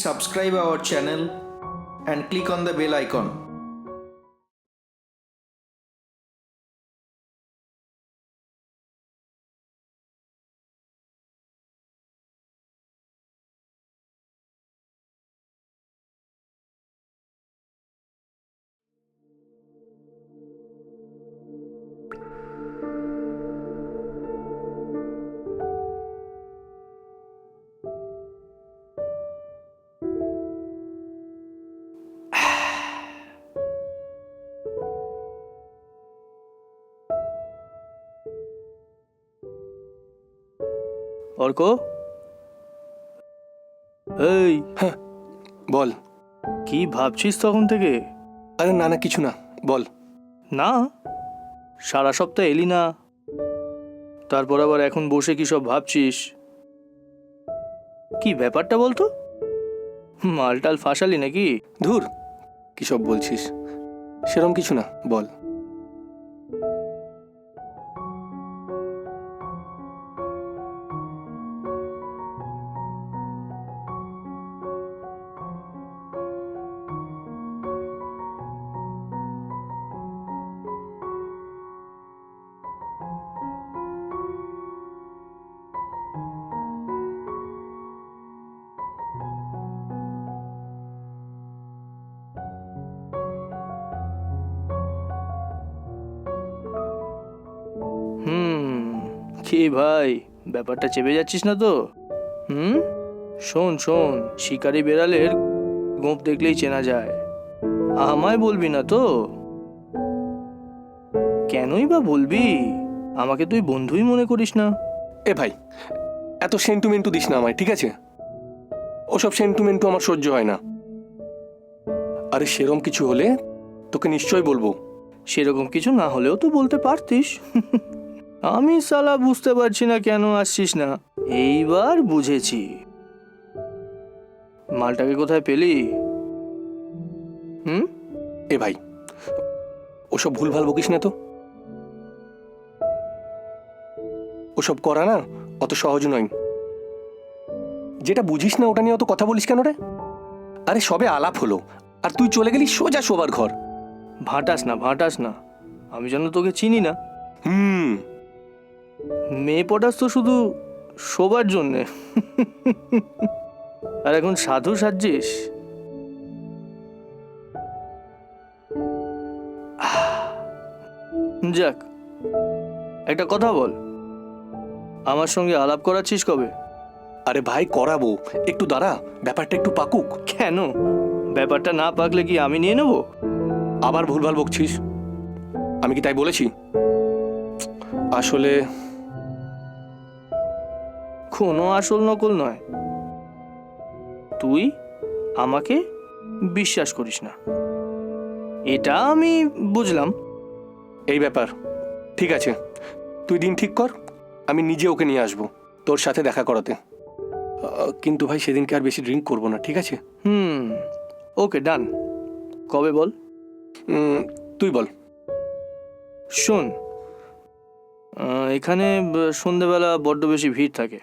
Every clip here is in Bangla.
subscribe our channel and click on the bell icon. Arka, এই হ্যাঁ বল। কি ভাবছিস তখন থেকে? আরে না না কিছু না, বল। না, সারা সপ্তাহ এলি না, তারপর আবার এখন বসে কি সব ভাবছিস? কি ব্যাপারটা বলতো? মালটাল ফাঁসালি নাকি? ধুর, কি সব বলছিস, সেরম কিছু না, বল। কি ভাই, ব্যাপারটা চেপে যাচ্ছিস না তো? শোন শোন, শিকারি বেড়ালের গোঁফ দেখলেই চেনা যায়। আমায় বলবি না তো? কেনই বা বলবি? আমাকে তুই বন্ধুই মনে করিস না? এ ভাই, এত সেন্টিমেন্টু দিস না আমায়, ঠিক আছে? ওসব সেন্টিমেন্টু আমার সহ্য হয় না। আরে সেরম কিছু হলে তোকে নিশ্চয়ই বলবো। সেরকম কিছু না হলেও তো বলতে পারতিস। আমি সালা বুঝতে পারছি না কেন আসছিস না। এইবার বুঝেছি। মালটাকে কোথায় পেলি? এ ভাই, ওসব ভুলভাল বকিস না তো। ওসব করা না অত সহজ নয়। যেটা বুঝিস না ওটা নিয়ে অত কথা বলিস কেন রে? আরে সবে আলাপ হলো আর তুই চলে গেলি সোজা শোবার ঘর। ভাটাস না ভাটাস না, আমি যেন তোকে চিনি না। মেয়ে পটাস তো শুধু শোবার জন্যে। আর এখন সাধু সাজছিস? যাক, একটা কথা বল, আমার সঙ্গে আলাপ করাচ্ছিস কবে? আরে ভাই করাবো, একটু দাঁড়া, ব্যাপারটা একটু পাকুক। কেন? ব্যাপারটা না পাকলে কি আমি নিয়ে নেব? আবার ভুলভাল বকছিস। আমি কি তাই বলেছি? আসলে কোনো আসল নকল নয়। তুই আমাকে বিশ্বাস করিস না, এটা আমি বুঝলাম। এই ব্যাপার, ঠিক আছে, তুই দিন ঠিক কর, আমি নিজে ওকে নিয়ে আসবো তোর সাথে দেখা করাতে। কিন্তু ভাই সেদিনকে আর বেশি ড্রিঙ্ক করবো না, ঠিক আছে? ওকে, ডান। কবে বল? তুই বল। শোন, এখানে সন্ধেবেলা বড্ড বেশি ভিড় থাকে।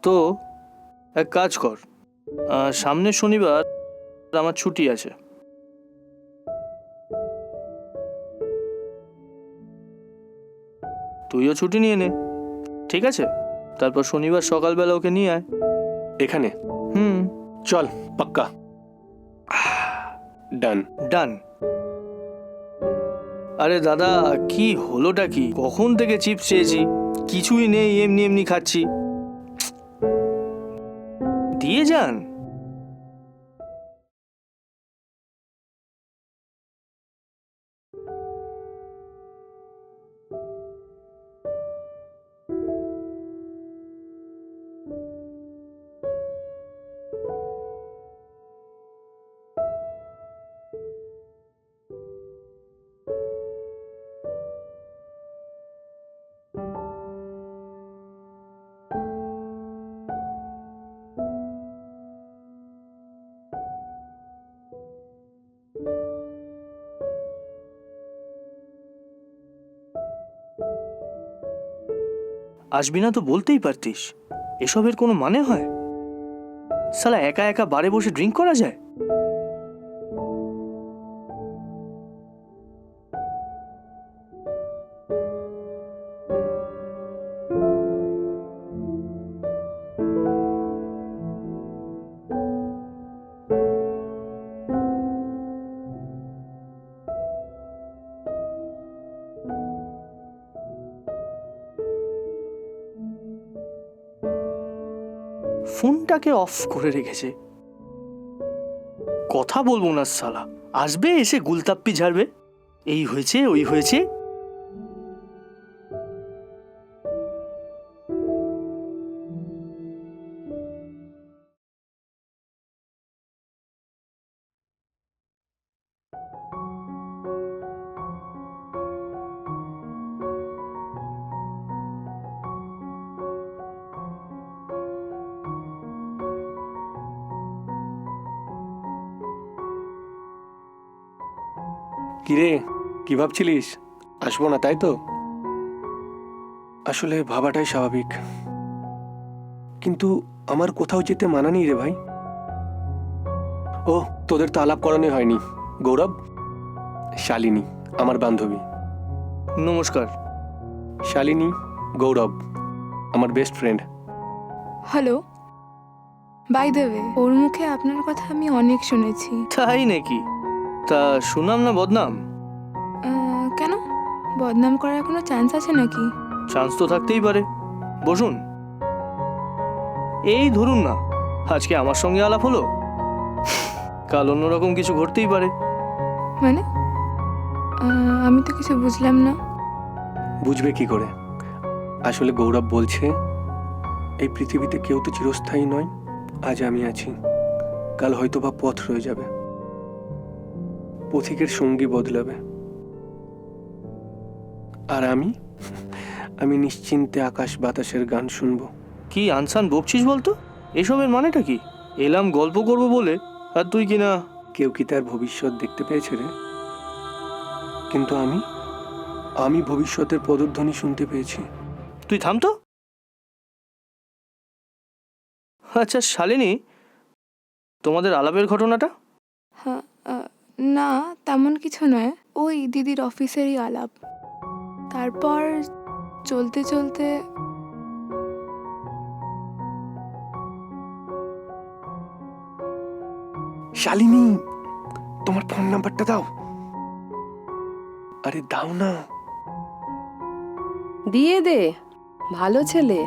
তো এক কাজ কর, সামনের শনিবার আমার ছুটি আছে। তুইও ছুটি নিয়ে নে, ঠিক আছে? তারপর শনিবার সকালবেলা ওকে নিয়ে আয় এখানে। চল, পাক্কা, ডান। ডান। আরে দাদা, কি হলোটা কি? কখন থেকে চিপস চেয়েছি, কিছুই নেই, এমনি এমনি খাচ্ছি। দিয়ে যান। আসবি না তো বলতেই পারতিস। এসবের কোনো মানে হয়? শালা একা একা বারে বসে ড্রিঙ্ক করা যায়? ফোনটাকে অফ করে রেখেছে। কথা বলবো না শালা, আসবে এসে গুলতাপ্পি ঝাড়বে, এই হয়েছে ওই হয়েছে। কিরে, কি ভাবছিলিস? আসবো না তাই তো? আসলে ভাবাটাই স্বাভাবিক, কিন্তু আমার কোথাও যেতে মানা নেই রে ভাই। ও, তোদের তো আলাপ করানোই হয়নি। গৌরব, শালিনী আমার বান্ধবী। নমস্কার। শালিনী, গৌরব আমার best friend. Hello. By the way, ওর মুখে আপনার কথা আমি অনেক শুনেছি। তাই নাকি? তা শুনাম না বদনাম? কেন, বদনাম করার কোনো চান্স আছে নাকি? চান্স তো থাকতেই পারে। বসুন। এই ধরুন না, আজকে আমার সঙ্গে আলাপ হলো, কাল অন্যরকম কিছু ঘটতেই পারে। মানে আমি তো কিছু বুঝলাম না। বুঝবে কি করে? আসলে গৌরব বলছে এই পৃথিবীতে কেউ তো চিরস্থায়ী নয়। আজ আমি আছি, কাল হয়তো বা পথ রয়ে যাবে, পথিকের সঙ্গী বদলাবে, আর আমি নিশ্চিন্তে আকাশ বাতাসের গান শুনবো। কি আনসান বকছিস বলতো? এসবের মানেটা কি? এলাম গল্প করব বলে, আর তুই কিনা। কেউ কি তার ভবিষ্যৎ দেখতে পেয়েছে রে? কিন্তু আমি ভবিষ্যতের পদধ্বনি শুনতে পেয়েছি। তুই থাম তো। আচ্ছা শালিনী, তোমাদের আলাপের ঘটনাটা? হ্যাঁ, না তেমন কিছু নয়, ওই দিদির অফিসেরই আলাপ। তারপর চলতে চলতে শালিনী, তোমার ফোন নাম্বারটা দাও। আরে দাও না। দিয়ে দে, ভালো ছেলে,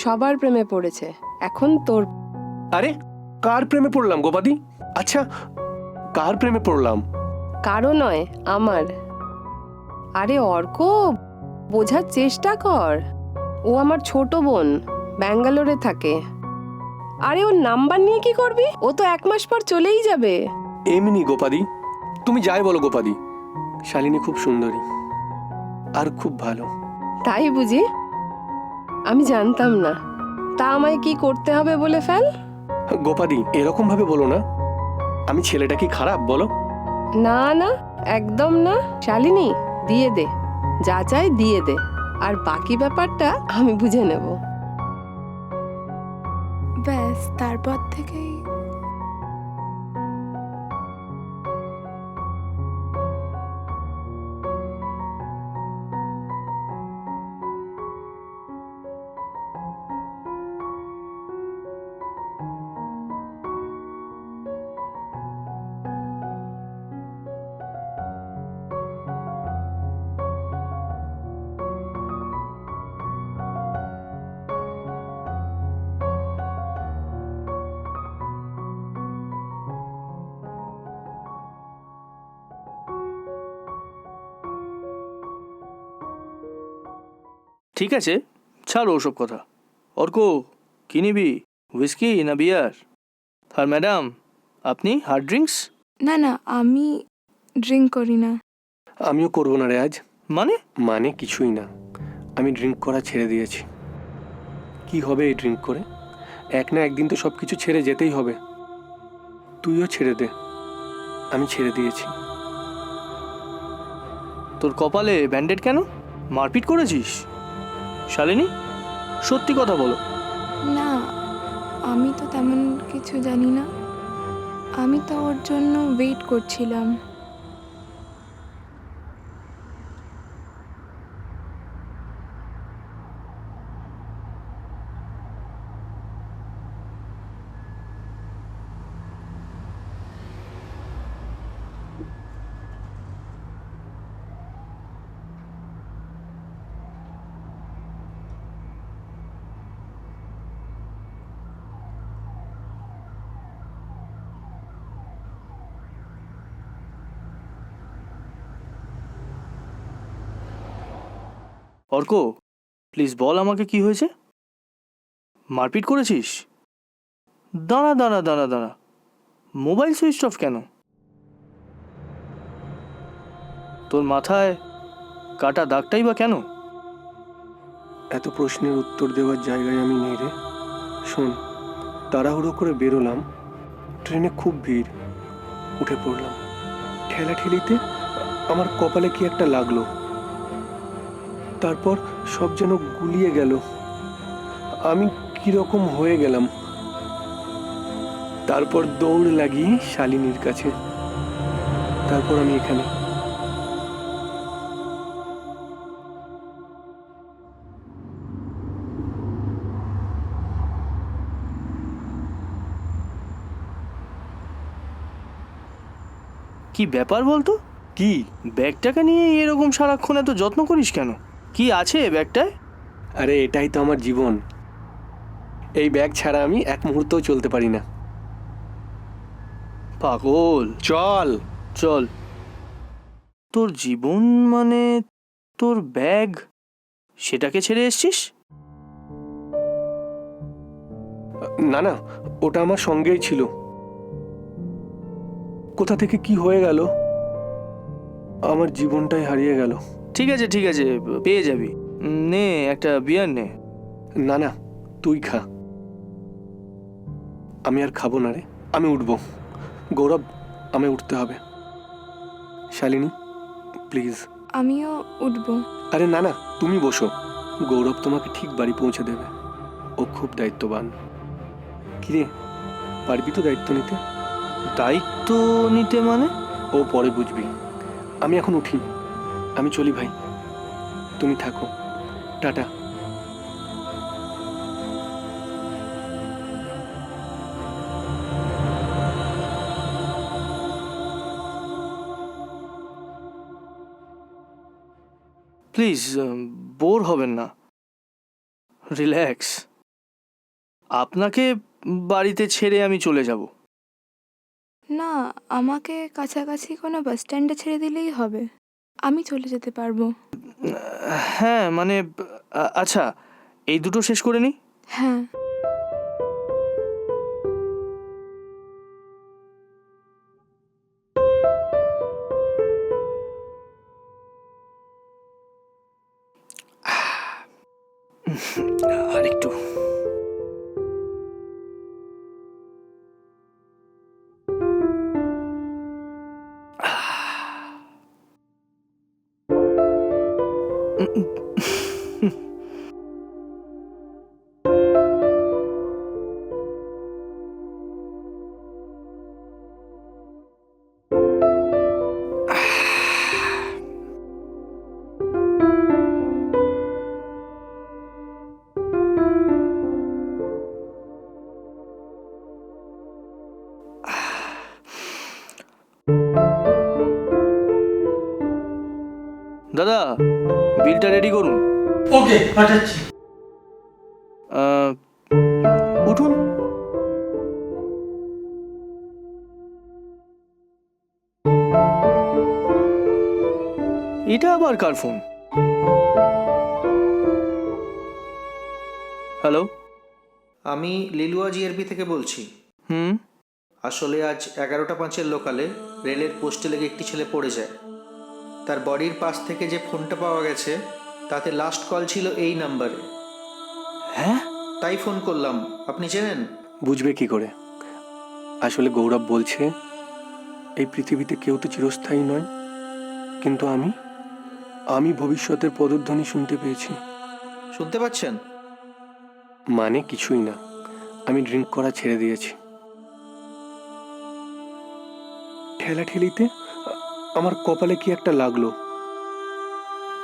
সবার প্রেমে পড়েছে, এখন তোর। আরে কার প্রেমে পড়লাম গোপাদি? আচ্ছা, কার প্রেমে পড়লাম? কারো নয়, আমার। আরে অর্ক, বোঝার চেষ্টা কর, ও আমার ছোট বোন, ব্যাঙ্গালোরে থাকে। আরে ওর নাম্বার নিয়ে কি করবি? ও তো 1 মাস পর চলেই যাবে। এমনি গোপাদি, তুমি যাই বলো গোপাদি, শালিনী খুব সুন্দরী আর খুব ভালো। তাই বুঝি? আমি জানতাম না। তা আমায় কি করতে হবে বলে ফেল। গোপাদি, এরকম ভাবে বলো না। আমি ছেলেটা কি খারাপ বলো? না না, একদম না। শালিনী, দিয়ে দে, যা চাই দিয়ে দে, আর বাকি ব্যাপারটা আমি বুঝে নেব। ব্যাস তারপর থেকেই ঠিক আছে, ছাড়ো ওসব কথা। অর্ক, কি নিবি? হুইস্কি না বিয়ার? আর ম্যাডাম, আপনি হার্ড ড্রিঙ্কস? না না, আমি ড্রিঙ্ক করি না। আমিও করবো না রে আজ। মানে কিছুই না, আমি ড্রিঙ্ক করা ছেড়ে দিয়েছি। কি হবে এই ড্রিঙ্ক করে? এক না একদিন তো সবকিছু ছেড়ে যেতেই হবে। তুইও ছেড়ে দে, আমি ছেড়ে দিয়েছি। তোর কপালে ব্যান্ডেড কেন? মারপিট করেছিস? শালিনী, সত্যি কথা বলো। না, আমি তো তেমন কিছু জানি না। আমি তো ওর জন্য ওয়েট করছিলাম। অর্ক, প্লিজ বল আমাকে কি হয়েছে। মারপিট করেছিস? দাঁড়া দাঁড়া দাঁড়া দাঁড়া, মোবাইল সুইচ অফ কেন? তোর মাথায় কাটা দাগটাই বা কেন? এত প্রশ্নের উত্তর দেওয়ার জায়গায় আমি নেই রে। শোন, তাড়াহুড়ো করে বেরোলাম, ট্রেনে খুব ভিড়, উঠে পড়লাম। ঠেলাঠেলিতে আমার কপালে কি একটা লাগলো, তারপর সব যেন গুলিয়ে গেল। আমি কিরকম হয়ে গেলাম। তারপর দৌড় লাগিয়ে শালিনীর কাছে, তারপর আমি এখানে। কি ব্যাপার বলতো? কি? ব্যাগটাকে নিয়ে এরকম সারাক্ষণ এত যত্ন করিস কেন? কি আছে ব্যাগটায়? আরে এটাই তো আমার জীবন। এই ব্যাগ ছাড়া আমি এক মুহূর্তও চলতে পারি না। পাগল, চল। চল। তোর জীবন মানে তোর ব্যাগ, সেটাকে ছেড়ে এসছিস? না না, ওটা আমার সঙ্গেই ছিল। কোথা থেকে কি হয়ে গেল, আমার জীবনটাই হারিয়ে গেল। ঠিক আছে ঠিক আছে, পেয়ে যাবি। নে একটা বিয়ার নে। না না, তুই খা। আমি আর খাবো না রে, আমি উঠবো। গৌরব, আমি উঠতে হবে। শালিনী, প্লিজ। আমিও উঠবো। আরে না না, তুমি বসো। গৌরব তোমাকে ঠিক বাড়ি পৌঁছে দেবে। ও খুব দায়িত্ববান। কিরে, পারবি তো দায়িত্ব নিতে? দায়িত্ব নিতে মানে? ও পরে বুঝবি। আমি এখন উঠি, আমি চলি ভাই, তুমি থাকো। টাটা। প্লিজ, বোর হবেন না, রিল্যাক্স। আপনাকে বাড়িতে ছেড়ে আমি চলে যাব। না, আমাকে কাছাকাছি কোনো বাস স্ট্যান্ডে ছেড়ে দিলেই হবে। আমি চলে যেতে পারবো। হ্যাঁ মানে, আচ্ছা, এই দুটো শেষ করে নি। হ্যাঁ। আরেকটু। দাদা, বিলটা রেডি করুন। ওকে, পাঠাচ্ছি। আহ, উঠুন। এটা আবার কার ফোন? হ্যালো। আমি লিলুয়া জিআরপি থেকে বলছি। হুম। আসলে আজ 11:05 লোকালে রেলের পোস্টে লেগে একটি ছেলে পড়ে যায়। তার বডির পাশ থেকে যে ফোনটা পাওয়া গেছে তাতে লাস্ট কল ছিল এই নাম্বারে। হ্যাঁ? তাই ফোন করলাম। আপনি চেনেন? বুঝবে কি করে? আসলে গৌরব বলছে এই পৃথিবীতে কেউ তো চিরস্থায়ী নয়, কিন্তু আমি ভবিষ্যতের পদধ্বনি শুনতে পেয়েছি। শুনতে পাচ্ছেন? মানে কিছুই না, আমি ড্রিঙ্ক করা ছেড়ে দিয়েছি। ঠেলাঠেলিতে আমার কপালে কি একটা লাগলো,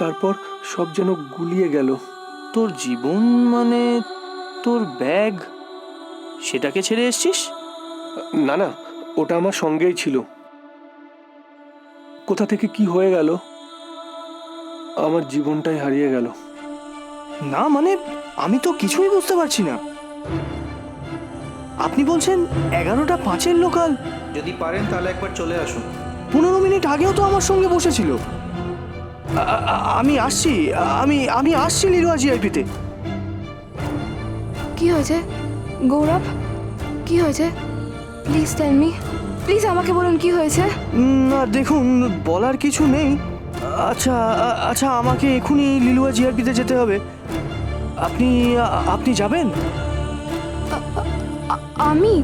তারপর সব যেন গুলিয়ে গেল। তোর জীবন মানে তোর ব্যাগ, সেটাকে ছেড়ে এসছিস? না না, ওটা আমার সঙ্গেই ছিল। কোথা থেকে কি হয়ে গেল, আমার জীবনটাই হারিয়ে গেল। না মানে আমি তো কিছুই বুঝতে পারছি না। আপনি বলছেন 11টা 5-এর লোকাল? যদি পারেন তাহলে একবার চলে আসুন। 15 মিনিট আগেও তো আমার সঙ্গে বসেছিল। আমি আসছি, আমি আসছি লিলুয়া জিআইপিতে। কি হয়েছে গৌরব? কি হয়েছে? প্লিজ টেল মি, প্লিজ আমাকে বলুন কি হয়েছে। না দেখুন, বলার কিছু নেই। আচ্ছা আচ্ছা, আমাকে এখনই লিলুয়া জিআরপিতে যেতে হবে। আপনি আপনি যাবেন? আমি